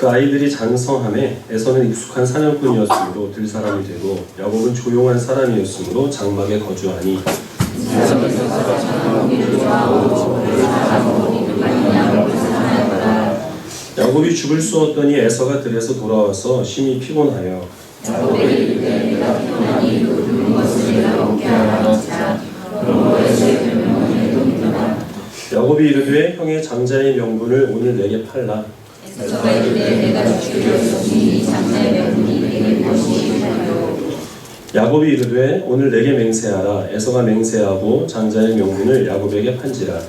그 아이들이 장성함에 에서는 익숙한 사냥꾼이었으므로 들사람이 되고 야곱은 조용한 사람이었으므로 장막에 거주하니 야곱이 죽을 수 없더니 에서가 들에서 돌아와서 심히 피곤하여 야곱이 이르되 형의 장자의 명분을 오늘 내게 팔라. 야곱이 이르되 오늘 내게 맹세하라. 에서가 맹세하고 장자의 명분을 야곱에게 판지라.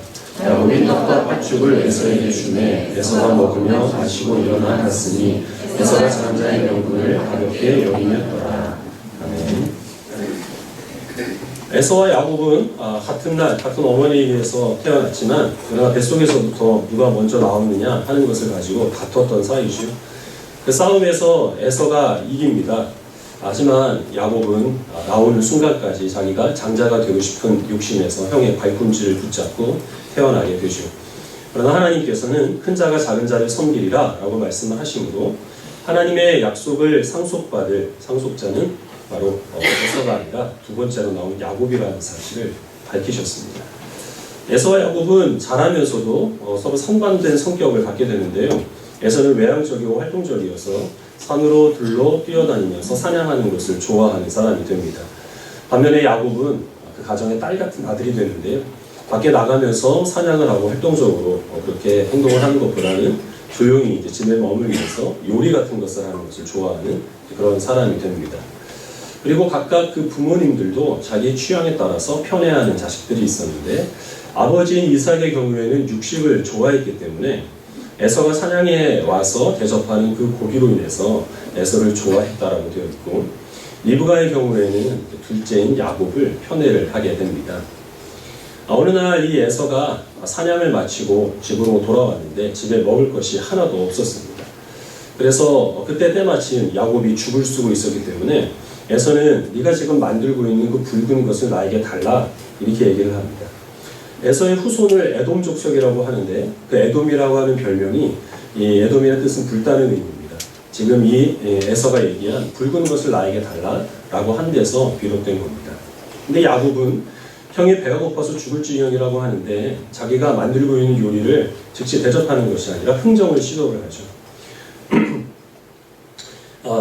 야곱이 떡과 팥죽을 에서에게 주매 에서가 먹으며 마시고 일어나 갔으니 에서가 장자의 명분을 가볍게 여기였더라. 아멘. 에서와 야곱은 같은 날 같은 어머니에게서 태어났지만 그러나 뱃속에서부터 누가 먼저 나오느냐 하는 것을 가지고 다퉜던 사이죠. 그 싸움에서 에서가 이깁니다. 하지만 야곱은 나오는 순간까지 자기가 장자가 되고 싶은 욕심에서 형의 발꿈치를 붙잡고 태어나게 되죠. 그러나 하나님께서는 큰 자가 작은 자를 섬기리라 라고 말씀을 하시므로 하나님의 약속을 상속받을 상속자는 바로 에서가 아니라 두 번째로 나온 야곱이라는 사실을 밝히셨습니다. 에서와 야곱은 자라면서도 서로 상반된 성격을 갖게 되는데요. 에서는 외향적이고 활동적이어서 산으로 들로 뛰어다니면서 사냥하는 것을 좋아하는 사람이 됩니다. 반면에 야곱은 그 가정의 딸 같은 아들이 되는데요. 밖에 나가면서 사냥을 하고 활동적으로 그렇게 행동을 하는 것보다는 조용히 이제 집에 머물면서 요리 같은 것을 하는 것을 좋아하는 그런 사람이 됩니다. 그리고 각각 그 부모님들도 자기의 취향에 따라서 편애하는 자식들이 있었는데 아버지인 이삭의 경우에는 육식을 좋아했기 때문에 에서가 사냥에 와서 대접하는 그 고기로 인해서 에서를 좋아했다라고 되어 있고 리브가의 경우에는 둘째인 야곱을 편애를 하게 됩니다. 어느 날 이 에서가 사냥을 마치고 집으로 돌아왔는데 집에 먹을 것이 하나도 없었습니다. 그래서 그때 때마침 야곱이 죽을 쓰고 있었기 때문에 에서는 네가 지금 만들고 있는 그 붉은 것을 나에게 달라 이렇게 얘기를 합니다. 에서의 후손을 에돔 족속이라고 하는데 그 에돔이라고 하는 별명이 이 에돔이라는 뜻은 불타는 의미입니다. 지금 이 에서가 얘기한 붉은 것을 나에게 달라 라고 한 데서 비롯된 겁니다. 근데 야곱은 형이 배가 고파서 죽을 지경이라고 하는데 자기가 만들고 있는 요리를 즉시 대접하는 것이 아니라 흥정을 시도를 하죠.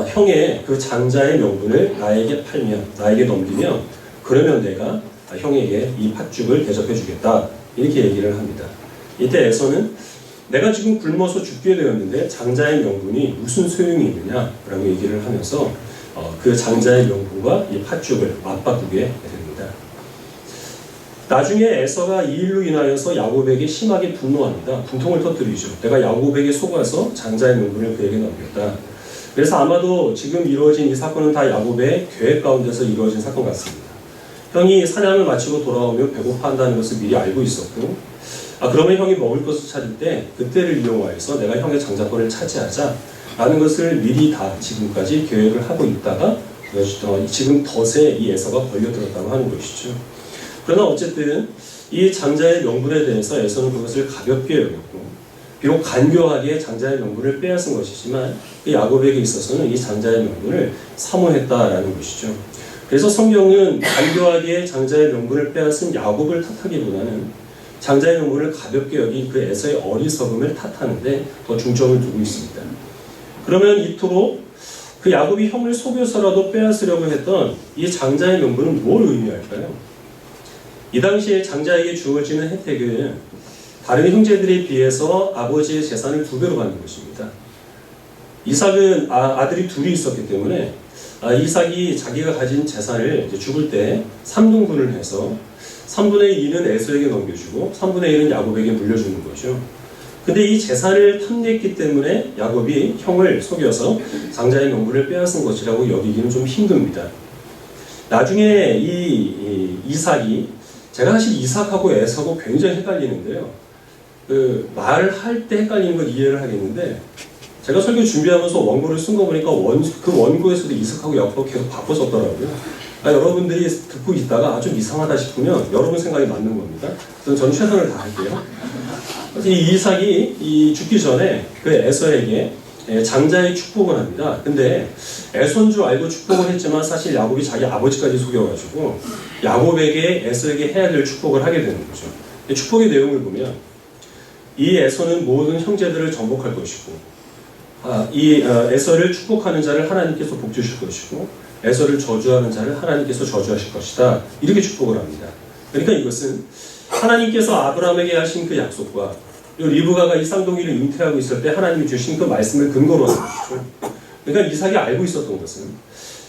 형의 그 장자의 명분을 나에게 팔면, 나에게 넘기면 그러면 내가 형에게 이 팥죽을 대접해 주겠다 이렇게 얘기를 합니다. 이때 에서는 내가 지금 굶어서 죽게 되었는데 장자의 명분이 무슨 소용이 있느냐 라고 얘기를 하면서 그 장자의 명분과 이 팥죽을 맞바꾸게 됩니다. 나중에 에서가 이 일로 인하여서 야곱에게 심하게 분노합니다. 분통을 터뜨리죠. 내가 야곱에게 속아서 장자의 명분을 그에게 넘겼다. 그래서 아마도 지금 이루어진 이 사건은 다 야곱의 계획 가운데서 이루어진 사건 같습니다. 형이 사냥을 마치고 돌아오면 배고파한다는 것을 미리 알고 있었고 그러면 형이 먹을 것을 찾을 때 그때를 이용하여서 내가 형의 장자권을 차지하자 라는 것을 미리 다 지금까지 계획을 하고 있다가 지금 덫에 이 에서가 걸려들었다고 하는 것이죠. 그러나 어쨌든 이 장자의 명분에 대해서 에서는 그것을 가볍게 여겼고 비록 간교하게 장자의 명분을 빼앗은 것이지만 그 야곱에게 있어서는 이 장자의 명분을 사모했다라는 것이죠. 그래서 성경은 간교하게 장자의 명분을 빼앗은 야곱을 탓하기보다는 장자의 명분을 가볍게 여긴 그 에서의 어리석음을 탓하는데 더 중점을 두고 있습니다. 그러면 이토록 그 야곱이 형을 속여서라도 빼앗으려고 했던 이 장자의 명분은 뭘 의미할까요? 이 당시에 장자에게 주어지는 혜택은 다른 형제들에 비해서 아버지의 재산을 2배로 받는 것입니다. 이삭은 아들이 둘이 있었기 때문에 이삭이 자기가 가진 재산을 이제 죽을 때 3등분을 해서 3분의 2는 에서에게 넘겨주고 3분의 1은 야곱에게 물려주는 거죠. 근데 이 재산을 탐냈기 때문에 야곱이 형을 속여서 장자의 명분을 빼앗은 것이라고 여기기는 좀 힘듭니다. 나중에 이 이삭이 제가 사실 이삭하고 에서하고 굉장히 헷갈리는데요. 그 말을 할 때 헷갈리는 걸 이해를 하겠는데 제가 설교 준비하면서 원고를 쓴 거 보니까 그 원고에서도 이삭하고 야곱하고 계속 바꿔섰더라고요. 여러분들이 듣고 있다가 좀 이상하다 싶으면 여러분 생각이 맞는 겁니다. 그래서 저는 최선을 다할게요. 이 이삭이 죽기 전에 그 에서에게 장자의 축복을 합니다. 근데 에서인 줄 알고 축복을 했지만 사실 야곱이 자기 아버지까지 속여가지고 야곱에게 에서에게 해야 될 축복을 하게 되는 거죠. 축복의 내용을 보면 이 에서는 모든 형제들을 정복할 것이고 에서를 축복하는 자를 하나님께서 복 주실 것이고 에서를 저주하는 자를 하나님께서 저주하실 것이다. 이렇게 축복을 합니다. 그러니까 이것은 하나님께서 아브라함에게 하신 그 약속과 리브가가 이 쌍둥이를 잉태하고 있을 때 하나님이 주신 그 말씀을 근거로 하는 것이죠. 그러니까 이삭이 알고 있었던 것은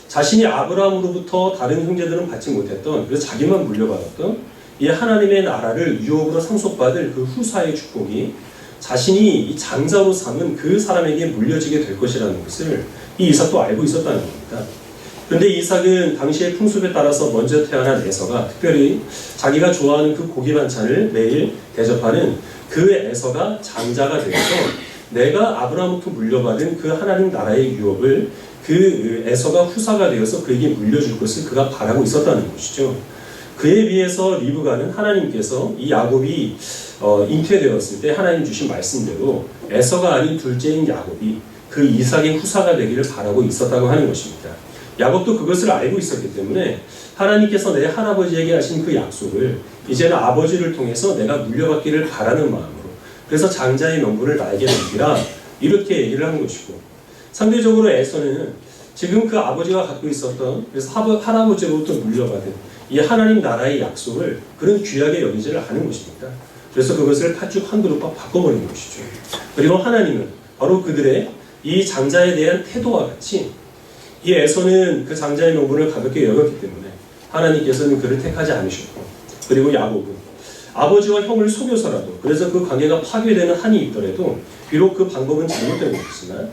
자신이 아브라함으로부터 다른 형제들은 받지 못했던, 그래서 자기만 물려받았던 이 하나님의 나라를 유업으로 상속받을 그 후사의 축복이 자신이 이 장자로 삼은 그 사람에게 물려지게 될 것이라는 것을 이 이삭도 알고 있었다는 겁니다. 그런데 이삭은 당시의 풍습에 따라서 먼저 태어난 에서가 특별히 자기가 좋아하는 그 고기 반찬을 매일 대접하는 그 에서가 장자가 되어서 내가 아브라함부터 물려받은 그 하나님 나라의 유업을 그 에서가 후사가 되어서 그에게 물려줄 것을 그가 바라고 있었다는 것이죠. 그에 비해서 리브가는 하나님께서 이 야곱이 잉태되었을 때 하나님 주신 말씀대로 에서가 아닌 둘째인 야곱이 그 이삭의 후사가 되기를 바라고 있었다고 하는 것입니다. 야곱도 그것을 알고 있었기 때문에 하나님께서 내 할아버지에게 하신 그 약속을 이제는 아버지를 통해서 내가 물려받기를 바라는 마음으로, 그래서 장자의 명분을 나에게 넘기라, 이렇게 얘기를 한 것이고, 상대적으로 에서는 지금 그 아버지가 갖고 있었던, 그래서 할아버지로부터 물려받은 이 하나님 나라의 약속을 그런 귀하게 여기지를 않은 것입니다. 그래서 그것을 팥죽 한 그릇밥 바꿔버린 것이죠. 그리고 하나님은 바로 그들의 이 장자에 대한 태도와 같이 이 에서는 그 장자의 명분을 가볍게 여겼기 때문에 하나님께서는 그를 택하지 않으셨고, 그리고 야곱은 아버지와 형을 속여서라도, 그래서 그 관계가 파괴되는 한이 있더라도 비록 그 방법은 잘못된 것이지만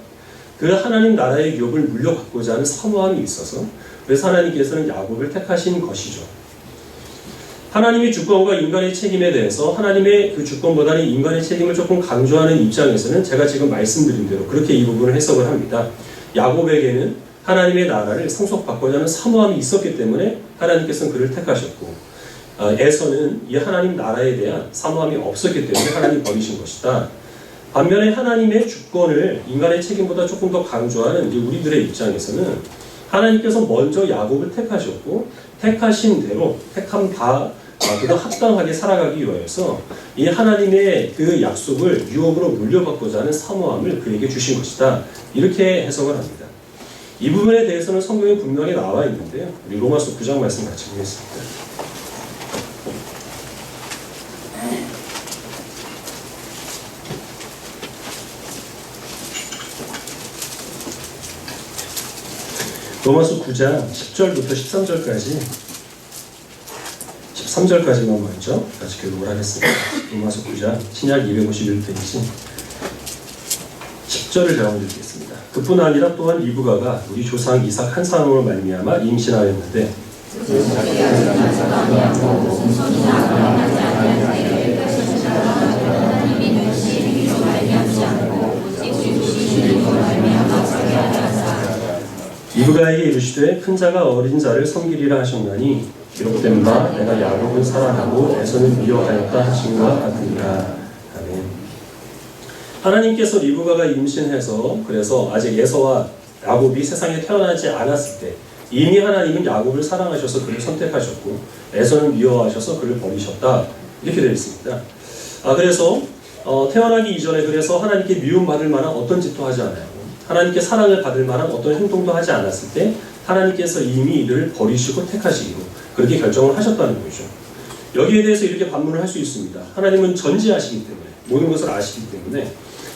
그 하나님 나라의 유업을 물려받고자 하는 사모함이 있어서 그래서 하나님께서는 야곱을 택하신 것이죠. 하나님의 주권과 인간의 책임에 대해서 하나님의 그 주권보다는 인간의 책임을 조금 강조하는 입장에서는 제가 지금 말씀드린 대로 그렇게 이 부분을 해석을 합니다. 야곱에게는 하나님의 나라를 상속받고자 하는 사모함이 있었기 때문에 하나님께서는 그를 택하셨고, 에서는 이 하나님 나라에 대한 사모함이 없었기 때문에 하나님 버리신 것이다. 반면에 하나님의 주권을 인간의 책임보다 조금 더 강조하는 우리들의 입장에서는 하나님께서 먼저 야곱을 택하셨고, 택하신 대로 택함 다 그가 합당하게 살아가기 위해서 이 하나님의 그 약속을 유업으로 물려받고자 하는 사모함을 그에게 주신 것이다. 이렇게 해석을 합니다. 이 부분에 대해서는 성경에 분명히 나와 있는데요. 우리 로마서 9장 말씀 같이 보겠습니다. 로마서 9장 10절부터 13절까지 13절까지만 먼저 같이 교독을 하겠습니다. 로마서 9장 신약 251페이지 10절을 제가 읽겠습니다. 그뿐 아니라 또한 리브가가 우리 조상 이삭 한 사람으로 말미암아 임신하였는데 리브가에게 이르시되 큰 자가 어린 자를 섬기리라 하셨나니 기록된 바 내가 야곱은 사랑하고 에서는 미워하였다 하신 것 같으니라. 아멘. 하나님께서 리브가가 임신해서 그래서 아직 에서와 야곱이 세상에 태어나지 않았을 때 이미 하나님은 야곱을 사랑하셔서 그를 선택하셨고 에서는 미워하셔서 그를 버리셨다. 이렇게 되어 있습니다. 그래서 태어나기 이전에 그래서 하나님께 미움받을 만한 어떤 짓도 하지 않아요. 하나님께 사랑을 받을 만한 어떤 행동도 하지 않았을 때 하나님께서 이미 이들을 버리시고 택하시기로 그렇게 결정을 하셨다는 거죠. 여기에 대해서 이렇게 반문을 할 수 있습니다. 하나님은 전지하시기 때문에 모든 것을 아시기 때문에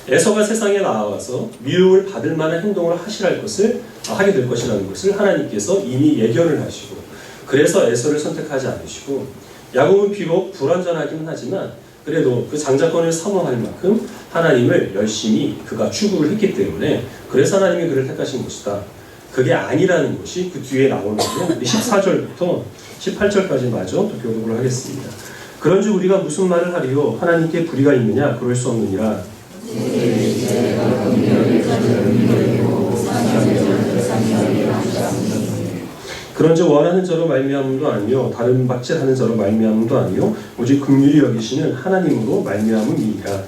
에서가 세상에 나와서 미움을 받을 만한 행동을 하게 될 것이라는 것을 하나님께서 이미 예견을 하시고 그래서 에서를 선택하지 않으시고 야곱은 비록 불완전하기는 하지만 그래도 그 장자권을 사모할 만큼 하나님을 열심히 그가 추구를 했기 때문에 그래서 하나님이 그를 택하신 것이다. 그게 아니라는 것이 그 뒤에 나오는데요. 14절부터 18절까지 마저 또 교독을 하겠습니다. 그런즉 우리가 무슨 말을 하리요? 하나님께 불의가 있느냐? 그럴 수 없느니라. 그런즉 원하는 자로 말미암음도 아니요 다른 박질하는 자로 말미암음도 아니요 오직 긍휼히 여기시는 하나님으로 말미암음이니라.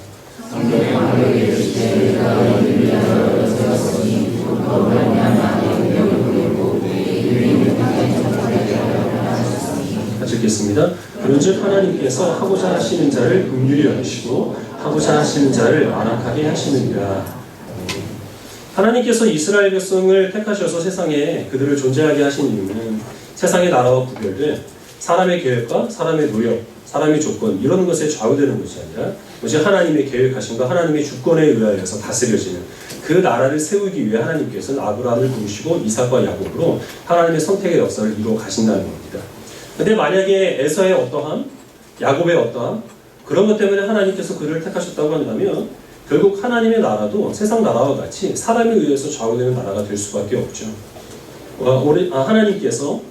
같이 읽겠습니다. 그런즉 하나님께서 하고자 하시는 자를 긍휼히 여기시고 하고자 하시는 자를 완악하게 하시느니라. 하나님께서 이스라엘 백성을 택하셔서 세상에 그들을 존재하게 하신 이유는 세상의 나라와 구별된 사람의 계획과 사람의 노력, 사람의 조건 이런 것에 좌우되는 것이 아니라 오직 하나님의 계획하심과 하나님의 주권에 의하여서 다스려지는 그 나라를 세우기 위해 하나님께서는 아브라함을 부르시고 이삭과 야곱으로 하나님의 선택의 역사를 이루어 가신다는 겁니다. 근데 만약에 에서의 어떠함, 야곱의 어떠함 그런 것 때문에 하나님께서 그를 택하셨다고 한다면 결국 하나님의 나라도 세상 나라와 같이 사람에 의해서 좌우되는 나라가 될 수밖에 없죠. 하나님께서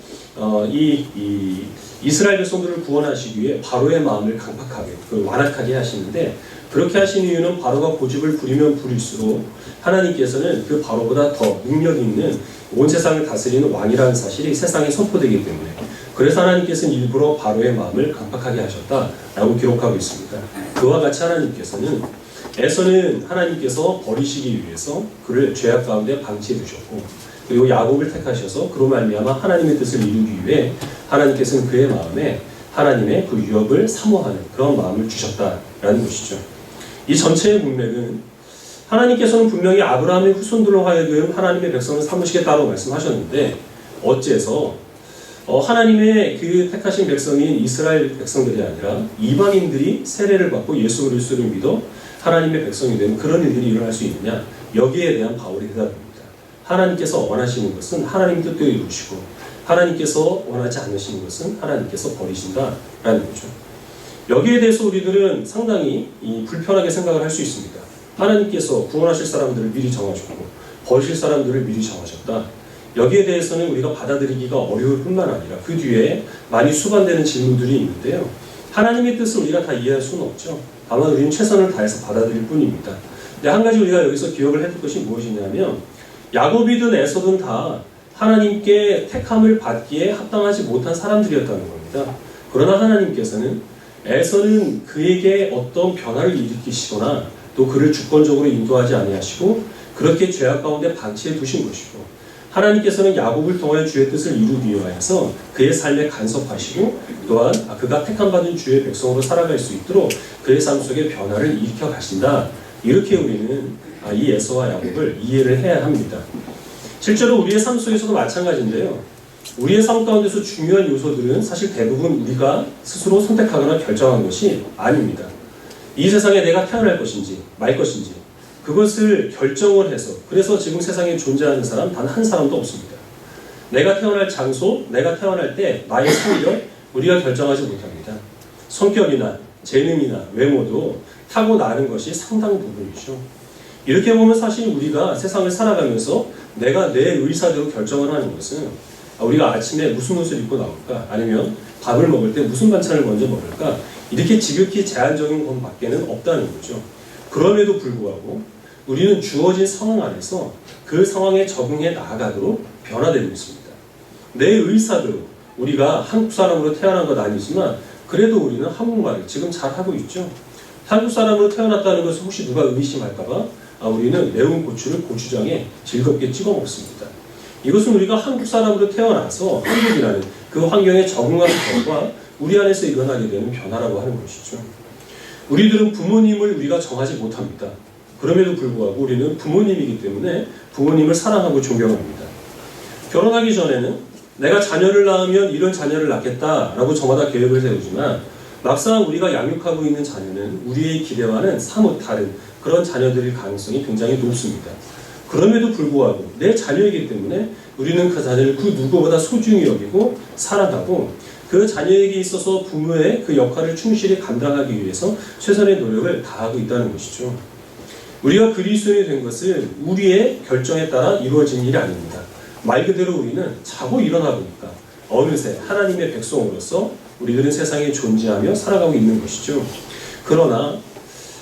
이스라엘 백성들을 구원하시기 위해 바로의 마음을 강팍하게, 완악하게 하시는데 그렇게 하신 이유는 바로가 고집을 부리면 부릴수록 하나님께서는 그 바로보다 더 능력이 있는 온 세상을 다스리는 왕이라는 사실이 세상에 선포되기 때문에 그래서 하나님께서는 일부러 바로의 마음을 강팍하게 하셨다라고 기록하고 있습니다. 그와 같이 하나님께서는 에서는 하나님께서 버리시기 위해서 그를 죄악 가운데 방치해 두셨고 그리고 야곱을 택하셔서 그로 말미암아 하나님의 뜻을 이루기 위해 하나님께서는 그의 마음에 하나님의 그 유업을 사모하는 그런 마음을 주셨다라는 것이죠. 이 전체의 문맥은 하나님께서는 분명히 아브라함의 후손들로 하여금 하나님의 백성을 삼으시겠다고 말씀하셨는데 어째서 하나님의 그 택하신 백성인 이스라엘 백성들이 아니라 이방인들이 세례를 받고 예수 그리스도를 믿어 하나님의 백성이 되는 그런 일들이 일어날 수 있느냐? 여기에 대한 바울의 대답입니다. 하나님께서 원하시는 것은 하나님 뜻대로 이루시고 하나님께서 원하지 않으시는 것은 하나님께서 버리신다라는 거죠. 여기에 대해서 우리들은 상당히 불편하게 생각을 할 수 있습니다. 하나님께서 구원하실 사람들을 미리 정하셨고 버리실 사람들을 미리 정하셨다. 여기에 대해서는 우리가 받아들이기가 어려울 뿐만 아니라 그 뒤에 많이 수반되는 질문들이 있는데요. 하나님의 뜻을 우리가 다 이해할 수는 없죠. 다만 우리는 최선을 다해서 받아들일 뿐입니다. 근데 한 가지 우리가 여기서 기억을 해둘 것이 무엇이냐면 야곱이든 에서든 다 하나님께 택함을 받기에 합당하지 못한 사람들이었다는 겁니다. 그러나 하나님께서는 에서는 그에게 어떤 변화를 일으키시거나 또 그를 주권적으로 인도하지 아니하시고 그렇게 죄악 가운데 방치해 두신 것이고 하나님께서는 야곱을 통하여 주의 뜻을 이루기 위하여서 그의 삶에 간섭하시고 또한 그가 택함받은 주의 백성으로 살아갈 수 있도록 그의 삶 속에 변화를 일으켜 가신다. 이렇게 우리는 이 에서와 야곱을 이해를 해야 합니다. 실제로 우리의 삶 속에서도 마찬가지인데요. 우리의 삶 가운데서 중요한 요소들은 사실 대부분 우리가 스스로 선택하거나 결정한 것이 아닙니다. 이 세상에 내가 태어날 것인지 말 것인지 그것을 결정을 해서 그래서 지금 세상에 존재하는 사람 단 한 사람도 없습니다. 내가 태어날 장소, 내가 태어날 때 나의 성격 우리가 결정하지 못합니다. 성격이나 재능이나 외모도 타고나는 것이 상당 부분이죠. 이렇게 보면 사실 우리가 세상을 살아가면서 내가 내 의사대로 결정을 하는 것은 우리가 아침에 무슨 옷을 입고 나올까 아니면 밥을 먹을 때 무슨 반찬을 먼저 먹을까 이렇게 지극히 제한적인 것밖에는 없다는 거죠. 그럼에도 불구하고 우리는 주어진 상황 안에서 그 상황에 적응해 나아가도록 변화되고 있습니다. 내 의사대로 우리가 한국 사람으로 태어난 건 아니지만 그래도 우리는 한국말을 지금 잘하고 있죠. 한국 사람으로 태어났다는 것을 혹시 누가 의심할까봐 우리는 매운 고추를 고추장에 즐겁게 찍어 먹습니다. 이것은 우리가 한국 사람으로 태어나서 한국이라는 그 환경에 적응하는 결과 우리 안에서 일어나게 되는 변화라고 하는 것이죠. 우리들은 부모님을 우리가 정하지 못합니다. 그럼에도 불구하고 우리는 부모님이기 때문에 부모님을 사랑하고 존경합니다. 결혼하기 전에는 내가 자녀를 낳으면 이런 자녀를 낳겠다라고 저마다 계획을 세우지만 막상 우리가 양육하고 있는 자녀는 우리의 기대와는 사뭇 다른 그런 자녀들일 가능성이 굉장히 높습니다. 그럼에도 불구하고 내 자녀이기 때문에 우리는 그 자녀를 그 누구보다 소중히 여기고 사랑하고 그 자녀에게 있어서 부모의 그 역할을 충실히 감당하기 위해서 최선의 노력을 다하고 있다는 것이죠. 우리가 그리스도인이 된 것은 우리의 결정에 따라 이루어진 일이 아닙니다. 말 그대로 우리는 자고 일어나 보니까 어느새 하나님의 백성으로서 우리들은 세상에 존재하며 살아가고 있는 것이죠. 그러나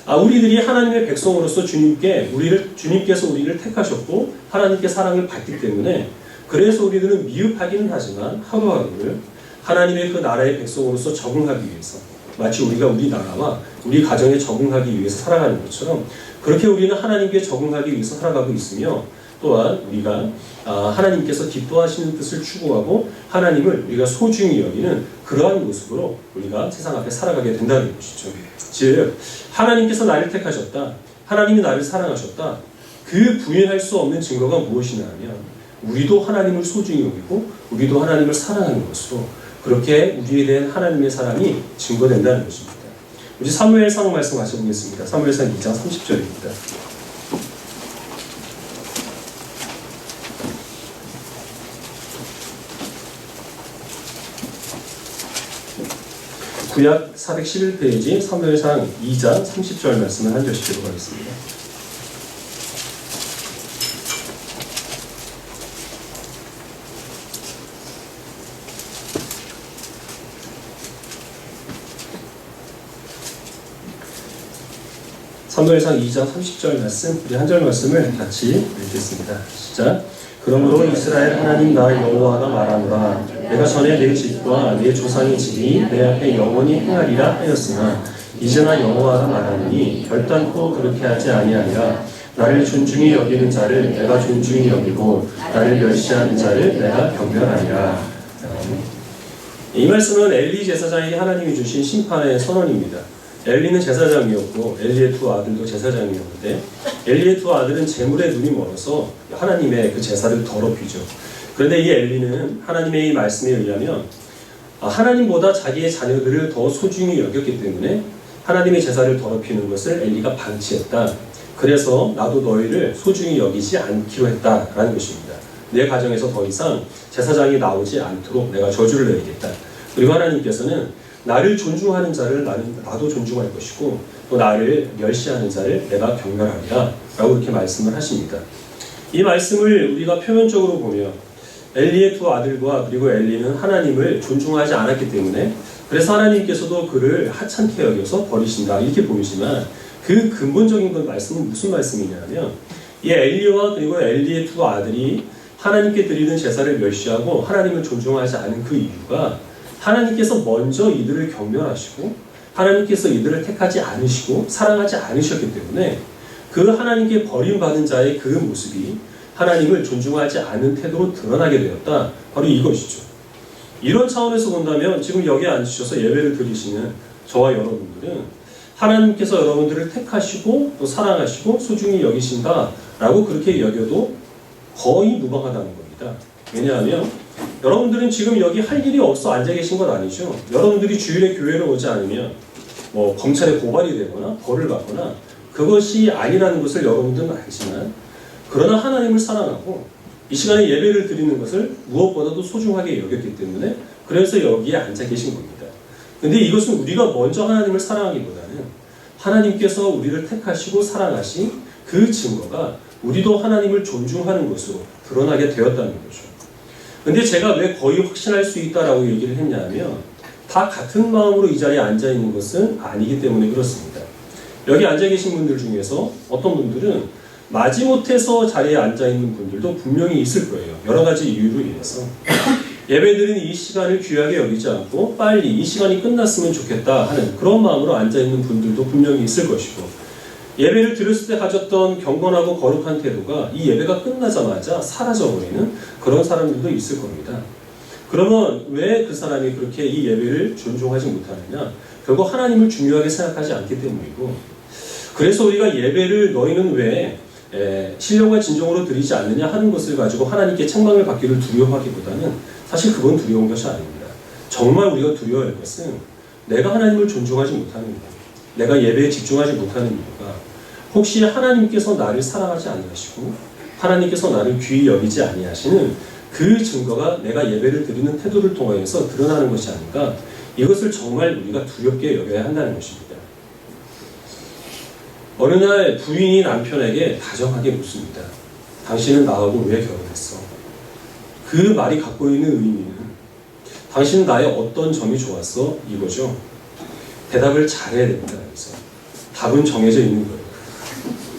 우리들이 하나님의 백성으로서 주님께서 우리를 택하셨고 하나님께 사랑을 받기 때문에 그래서 우리들은 미흡하기는 하지만 하루하루를 하나님의 그 나라의 백성으로서 적응하기 위해서 마치 우리가 우리 나라와 우리 가정에 적응하기 위해서 살아가는 것처럼 그렇게 우리는 하나님께 적응하기 위해서 살아가고 있으며 또한 우리가 하나님께서 기뻐하시는 뜻을 추구하고 하나님을 우리가 소중히 여기는 그러한 모습으로 우리가 세상 앞에 살아가게 된다는 것이죠. 즉 하나님께서 나를 택하셨다. 하나님이 나를 사랑하셨다. 그 부인할 수 없는 증거가 무엇이냐 하면 우리도 하나님을 소중히 여기고 우리도 하나님을 사랑하는 것으로 그렇게 우리에 대한 하나님의 사랑이 증거된다는 것입니다. 우리 사무엘상 말씀 같이 보겠습니다. 사무엘상 2장 30절입니다. 구약 411페이지 사무엘상 2장 30절 말씀을 한 절씩 읽어가겠습니다. 사무엘상 2장 30절 말씀, 우리 한 절 말씀을 같이 읽겠습니다. 시작. 그러므로 이스라엘 하나님 나 여호와가 말하노라. 내가 전에 내 집과 내 조상의 집이 내 앞에 영원히 행하리라 하였으나 이제나 여호와가 말하노니 결단코 그렇게 하지 아니하리라. 나를 존중히 여기는 자를 내가 존중히 여기고 나를 멸시하는 자를 내가 경멸하리라. 이 말씀은 엘리 제사장에게 하나님이 주신 심판의 선언입니다. 엘리는 제사장이었고 엘리의 두 아들도 제사장이었는데 엘리의 두 아들은 재물에 눈이 멀어서 하나님의 그 제사를 더럽히죠. 그런데 이 엘리는 하나님의 이 말씀에 의하면 하나님보다 자기의 자녀들을 더 소중히 여겼기 때문에 하나님의 제사를 더럽히는 것을 엘리가 방치했다. 그래서 나도 너희를 소중히 여기지 않기로 했다라는 것입니다. 내 가정에서 더 이상 제사장이 나오지 않도록 내가 저주를 내리겠다. 그리고 하나님께서는 나를 존중하는 자를 나도 존중할 것이고 또 나를 멸시하는 자를 내가 경멸하리라 라고 이렇게 말씀을 하십니다. 이 말씀을 우리가 표면적으로 보면 엘리의 두 아들과 그리고 엘리는 하나님을 존중하지 않았기 때문에 그래서 하나님께서도 그를 하찮게 여겨서 버리신다 이렇게 보이지만 그 근본적인 말씀은 무슨 말씀이냐면 이 엘리와 그리고 엘리의 두 아들이 하나님께 드리는 제사를 멸시하고 하나님을 존중하지 않은 그 이유가 하나님께서 먼저 이들을 경멸하시고 하나님께서 이들을 택하지 않으시고 사랑하지 않으셨기 때문에 그 하나님께 버림받은 자의 그 모습이 하나님을 존중하지 않은 태도로 드러나게 되었다. 바로 이것이죠. 이런 차원에서 본다면 지금 여기에 앉으셔서 예배를 드리시는 저와 여러분들은 하나님께서 여러분들을 택하시고 또 사랑하시고 소중히 여기신다라고 그렇게 여겨도 거의 무방하다는 겁니다. 왜냐하면 여러분들은 지금 여기 할 일이 없어 앉아 계신 건 아니죠. 여러분들이 주일에 교회를 오지 않으면 검찰에 고발이 되거나 벌을 받거나 그것이 아니라는 것을 여러분들은 알지만 그러나 하나님을 사랑하고 이 시간에 예배를 드리는 것을 무엇보다도 소중하게 여겼기 때문에 그래서 여기에 앉아 계신 겁니다. 근데 이것은 우리가 먼저 하나님을 사랑하기보다는 하나님께서 우리를 택하시고 사랑하신 그 증거가 우리도 하나님을 존중하는 것으로 드러나게 되었다는 거죠. 근데 제가 왜 거의 확신할 수 있다라고 얘기를 했냐면 다 같은 마음으로 이 자리에 앉아 있는 것은 아니기 때문에 그렇습니다. 여기 앉아 계신 분들 중에서 어떤 분들은 마지못해서 자리에 앉아 있는 분들도 분명히 있을 거예요. 여러 가지 이유로 인해서 예배드리는 이 시간을 귀하게 여기지 않고 빨리 이 시간이 끝났으면 좋겠다 하는 그런 마음으로 앉아 있는 분들도 분명히 있을 것이고 예배를 드렸을 때 가졌던 경건하고 거룩한 태도가 이 예배가 끝나자마자 사라져버리는 그런 사람들도 있을 겁니다. 그러면 왜 그 사람이 그렇게 이 예배를 존중하지 못하느냐? 결국 하나님을 중요하게 생각하지 않기 때문이고 그래서 우리가 예배를 너희는 왜 신령과 진정으로 드리지 않느냐 하는 것을 가지고 하나님께 책망을 받기를 두려워하기보다는 사실 그건 두려운 것이 아닙니다. 정말 우리가 두려워할 것은 내가 하나님을 존중하지 못하는 것, 내가 예배에 집중하지 못하는 이유가 혹시 하나님께서 나를 사랑하지 아니하시고 하나님께서 나를 귀히 여기지 아니하시는 그 증거가 내가 예배를 드리는 태도를 통해서 드러나는 것이 아닌가 이것을 정말 우리가 두렵게 여겨야 한다는 것입니다. 어느 날 부인이 남편에게 다정하게 묻습니다. 당신은 나하고 왜 결혼했어? 그 말이 갖고 있는 의미는 당신은 나의 어떤 점이 좋았어? 이거죠. 대답을 잘해야 됩니다. 그래서 답은 정해져 있는 거예요.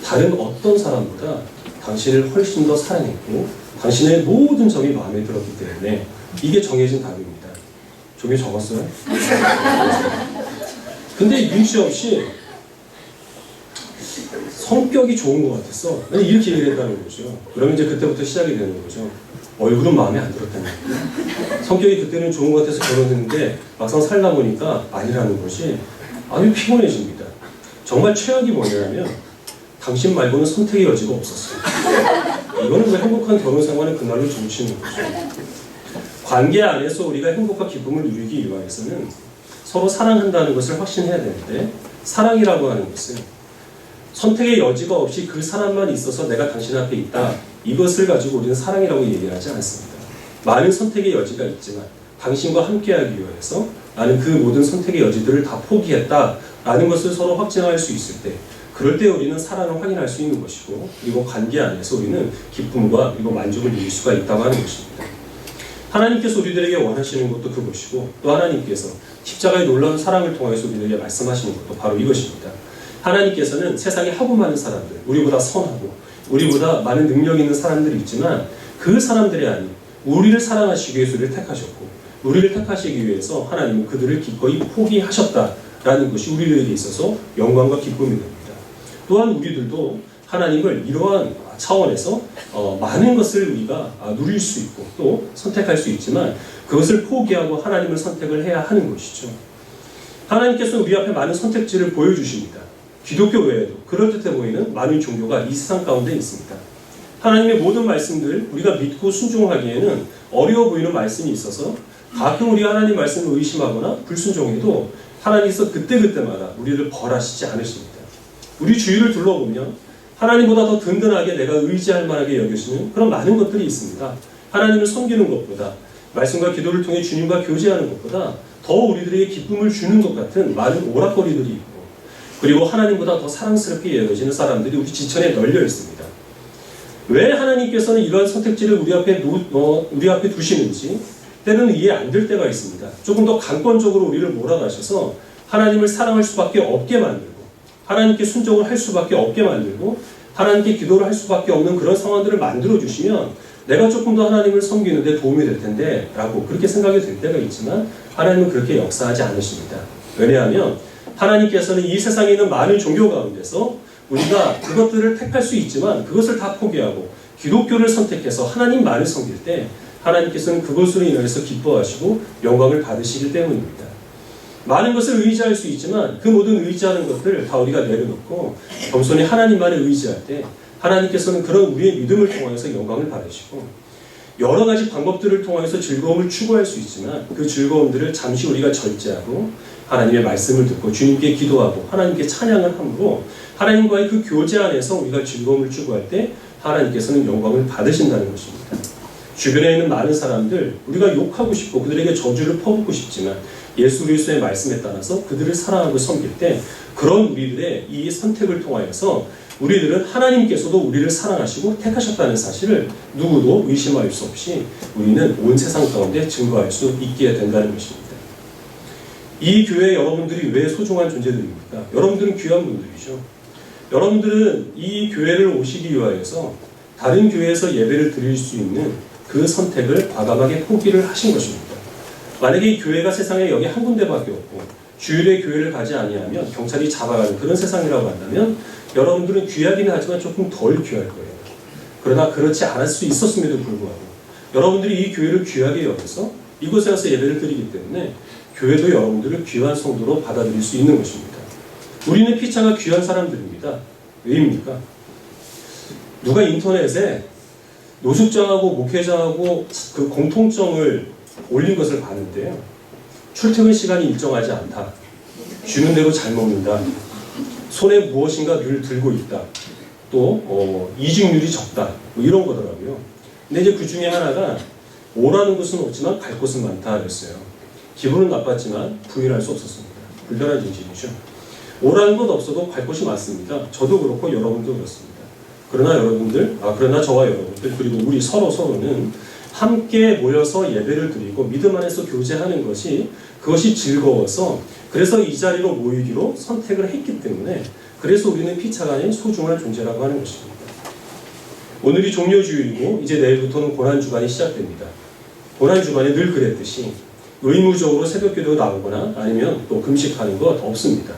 다른 어떤 사람보다 당신을 훨씬 더 사랑했고 당신의 모든 점이 마음에 들었기 때문에 이게 정해진 답입니다. 종이 적었어요? 근데 눈치 없이 성격이 좋은 것 같았어. 이렇게 얘기를 했다는 거죠. 그러면 이제 그때부터 시작이 되는 거죠. 얼굴은 마음에 안 들었다는 거예요. 성격이 그때는 좋은 것 같아서 결혼했는데 막상 살다 보니까 아니라는 것이 아주 피곤해집니다. 정말 최악이 뭐냐면 당신 말고는 선택의 여지가 없었어요. 이거는 그 행복한 결혼 생활은 그날로 종치는 거죠. 관계 안에서 우리가 행복과 기쁨을 누리기 위해서는 서로 사랑한다는 것을 확신해야 되는데, 사랑이라고 하는 것은 선택의 여지가 없이 그 사람만 있어서 내가 당신 앞에 있다, 이것을 가지고 우리는 사랑이라고 얘기하지 않습니다. 많은 선택의 여지가 있지만 당신과 함께하기 위해서 나는 그 모든 선택의 여지들을 다 포기했다라는 것을 서로 확증할 수 있을 때, 그럴 때 우리는 사랑을 확인할 수 있는 것이고, 그리고 관계 안에서 우리는 기쁨과 그리고 만족을 누릴 수가 있다고 하는 것입니다. 하나님께서 우리들에게 원하시는 것도 그것이고, 또 하나님께서 십자가의 놀라운 사랑을 통해서 우리들에게 말씀하시는 것도 바로 이것입니다. 하나님께서는 세상에 하고 많은 사람들, 우리보다 선하고 우리보다 많은 능력 있는 사람들이 있지만 그 사람들이 아닌 우리를 사랑하시기 위해서 우리를 택하셨고, 우리를 택하시기 위해서 하나님은 그들을 기꺼이 포기하셨다라는 것이 우리들에게 있어서 영광과 기쁨이 됩니다. 또한 우리들도 하나님을 이러한 차원에서 많은 것을 우리가 누릴 수 있고 또 선택할 수 있지만, 그것을 포기하고 하나님을 선택을 해야 하는 것이죠. 하나님께서 우리 앞에 많은 선택지를 보여주십니다. 기독교 외에도 그럴듯해 보이는 많은 종교가 이 세상 가운데 있습니다. 하나님의 모든 말씀들 우리가 믿고 순종하기에는 어려워 보이는 말씀이 있어서 가끔 우리가 하나님 말씀을 의심하거나 불순종해도 하나님께서 그때그때마다 우리를 벌하시지 않으십니다. 우리 주위를 둘러보면 하나님보다 더 든든하게 내가 의지할 만하게 여기시는 그런 많은 것들이 있습니다. 하나님을 섬기는 것보다, 말씀과 기도를 통해 주님과 교제하는 것보다 더 우리들에게 기쁨을 주는 것 같은 많은 오락거리들이 있고, 그리고 하나님보다 더 사랑스럽게 여겨지는 사람들이 우리 지천에 널려 있습니다. 왜 하나님께서는 이러한 선택지를 우리 앞에 두시는지 때로는 이해 안 될 때가 있습니다. 조금 더 강권적으로 우리를 몰아가셔서 하나님을 사랑할 수밖에 없게 만들고, 하나님께 순종을 할 수밖에 없게 만들고, 하나님께 기도를 할 수밖에 없는 그런 상황들을 만들어주시면 내가 조금 더 하나님을 섬기는데 도움이 될 텐데 라고 그렇게 생각이 될 때가 있지만, 하나님은 그렇게 역사하지 않으십니다. 왜냐하면 하나님께서는 이 세상에 있는 많은 종교 가운데서 우리가 그것들을 택할 수 있지만 그것을 다 포기하고 기독교를 선택해서 하나님만을 섬길 때 하나님께서는 그것으로 인해서 기뻐하시고 영광을 받으시기 때문입니다. 많은 것을 의지할 수 있지만 그 모든 의지하는 것들 다 우리가 내려놓고 겸손히 하나님만을 의지할 때 하나님께서는 그런 우리의 믿음을 통해서 영광을 받으시고, 여러 가지 방법들을 통해서 즐거움을 추구할 수 있지만 그 즐거움들을 잠시 우리가 절제하고 하나님의 말씀을 듣고 주님께 기도하고 하나님께 찬양을 함으로 하나님과의 그 교제 안에서 우리가 즐거움을 추구할 때 하나님께서는 영광을 받으신다는 것입니다. 주변에 있는 많은 사람들 우리가 욕하고 싶고 그들에게 저주를 퍼붓고 싶지만 예수 그리스도의 말씀에 따라서 그들을 사랑하고 섬길 때, 그런 우리들의 이 선택을 통하여서 우리들은 하나님께서도 우리를 사랑하시고 택하셨다는 사실을 누구도 의심할 수 없이 우리는 온 세상 가운데 증거할 수 있게 된다는 것입니다. 이 교회 여러분들이 왜 소중한 존재들입니까? 여러분들은 귀한 분들이죠. 여러분들은 이 교회를 오시기 위하여서 다른 교회에서 예배를 드릴 수 있는 그 선택을 과감하게 포기를 하신 것입니다. 만약에 이 교회가 세상에 여기 한 군데밖에 없고 주일에 교회를 가지 아니하면 경찰이 잡아가는 그런 세상이라고 한다면 여러분들은 귀하긴 하지만 조금 덜 귀할 거예요. 그러나 그렇지 않을 수 있었음에도 불구하고 여러분들이 이 교회를 귀하게 여겨서 이곳에 와서 예배를 드리기 때문에 교회도 여러분들을 귀한 성도로 받아들일 수 있는 것입니다. 우리는 피차가 귀한 사람들입니다. 왜입니까? 누가 인터넷에 노숙자하고 목회자하고 그 공통점을 올린 것을 봤는데요. 출퇴근 시간이 일정하지 않다. 주는 대로 잘 먹는다. 손에 무엇인가 늘 들고 있다. 또 이직률이 적다. 뭐 이런 거더라고요. 근데 이제 그 중에 하나가 오라는 곳은 없지만 갈 곳은 많다 그랬어요. 기분은 나빴지만 부인할 수 없었습니다. 불편한 진실이죠. 오라는 것 없어도 갈 곳이 많습니다. 저도 그렇고 여러분도 그렇습니다. 그러나 저와 여러분들 그리고 우리 서로는 함께 모여서 예배를 드리고 믿음 안에서 교제하는 그것이 즐거워서 그래서 이 자리로 모이기로 선택을 했기 때문에 그래서 우리는 피차가 아닌 소중한 존재라고 하는 것입니다. 오늘이 종료주일이고 이제 내일부터는 고난주간이 시작됩니다. 고난주간에 늘 그랬듯이 의무적으로 새벽기도 나오거나 아니면 또 금식하는 것 없습니다.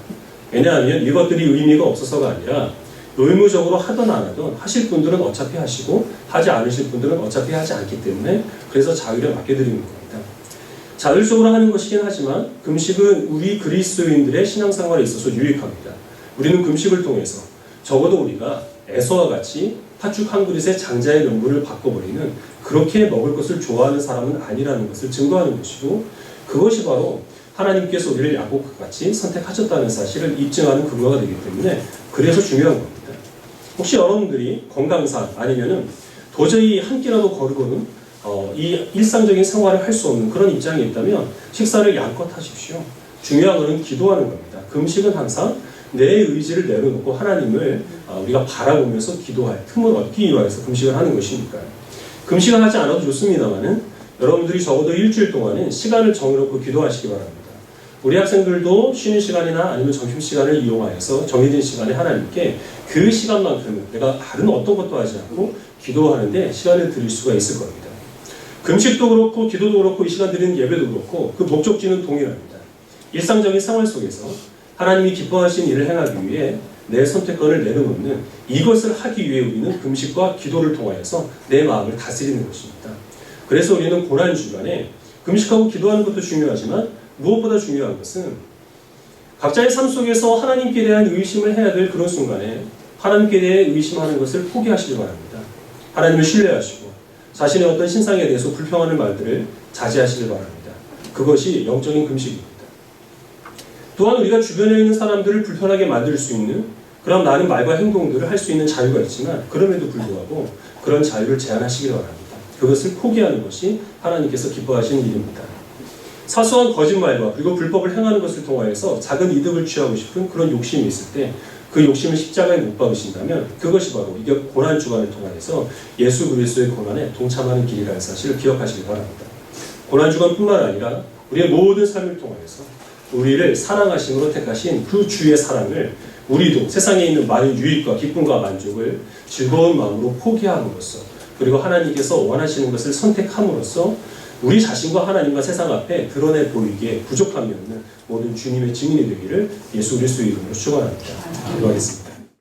왜냐하면 이것들이 의미가 없어서가 아니라 의무적으로 하든 안 하든 하실 분들은 어차피 하시고 하지 않으실 분들은 어차피 하지 않기 때문에 그래서 자유를 맡겨드리는 겁니다. 자율적으로 하는 것이긴 하지만 금식은 우리 그리스도인들의 신앙생활에 있어서 유익합니다. 우리는 금식을 통해서 적어도 우리가 에서와 같이 팥죽 한 그릇에 장자의 명분을 바꿔버리는 그렇게 먹을 것을 좋아하는 사람은 아니라는 것을 증거하는 것이고 그것이 바로 하나님께서 우리를 야곱과 같이 선택하셨다는 사실을 입증하는 근거가 되기 때문에 그래서 중요한 겁니다. 혹시 여러분들이 건강상 아니면은 도저히 한 끼라도 거르고는 이 일상적인 생활을 할 수 없는 그런 입장에 있다면 식사를 양껏 하십시오. 중요한 것은 기도하는 겁니다. 금식은 항상 내 의지를 내려놓고 하나님을 우리가 바라보면서 기도할 틈을 얻기 위해서 금식을 하는 것이니까요. 금식을 하지 않아도 좋습니다만은 여러분들이 적어도 일주일 동안은 시간을 정해놓고 기도하시기 바랍니다. 우리 학생들도 쉬는 시간이나 아니면 점심시간을 이용하여서 정해진 시간에 하나님께 그 시간만큼은 내가 다른 어떤 것도 하지 않고 기도하는데 시간을 드릴 수가 있을 겁니다. 금식도 그렇고 기도도 그렇고 이 시간 드리는 예배도 그렇고 그 목적지는 동일합니다. 일상적인 생활 속에서 하나님이 기뻐하신 일을 행하기 위해 내 선택권을 내려놓는 이것을 하기 위해 우리는 금식과 기도를 통하여서 내 마음을 다스리는 것입니다. 그래서 우리는 고난주간에 금식하고 기도하는 것도 중요하지만 무엇보다 중요한 것은 각자의 삶 속에서 하나님께 대한 의심을 해야 될 그런 순간에 하나님께 대해 의심하는 것을 포기하시기 바랍니다. 하나님을 신뢰하시고 자신의 어떤 신상에 대해서 불평하는 말들을 자제하시기 바랍니다. 그것이 영적인 금식입니다. 또한 우리가 주변에 있는 사람들을 불편하게 만들 수 있는 그런 많은 말과 행동들을 할 수 있는 자유가 있지만 그럼에도 불구하고 그런 자유를 제한하시기 바랍니다. 그것을 포기하는 것이 하나님께서 기뻐하시는 일입니다. 사소한 거짓말과 그리고 불법을 행하는 것을 통하여서 작은 이득을 취하고 싶은 그런 욕심이 있을 때 그 욕심을 십자가에 못 박으신다면 그것이 바로 이게 고난주간을 통하여서 예수 그리스도의 고난에 동참하는 길이라는 사실을 기억하시기 바랍니다. 고난주간뿐만 아니라 우리의 모든 삶을 통하여서 우리를 사랑하심으로 택하신 그 주의 사랑을 우리도 세상에 있는 많은 유익과 기쁨과 만족을 즐거운 마음으로 포기함으로써 그리고 하나님께서 원하시는 것을 선택함으로써 우리 자신과 하나님과 세상 앞에 드러내 보이기에 부족함이 없는 모든 주님의 증인이 되기를 예수 그리스도의 이름으로 축원합니다. 기도하겠습니다.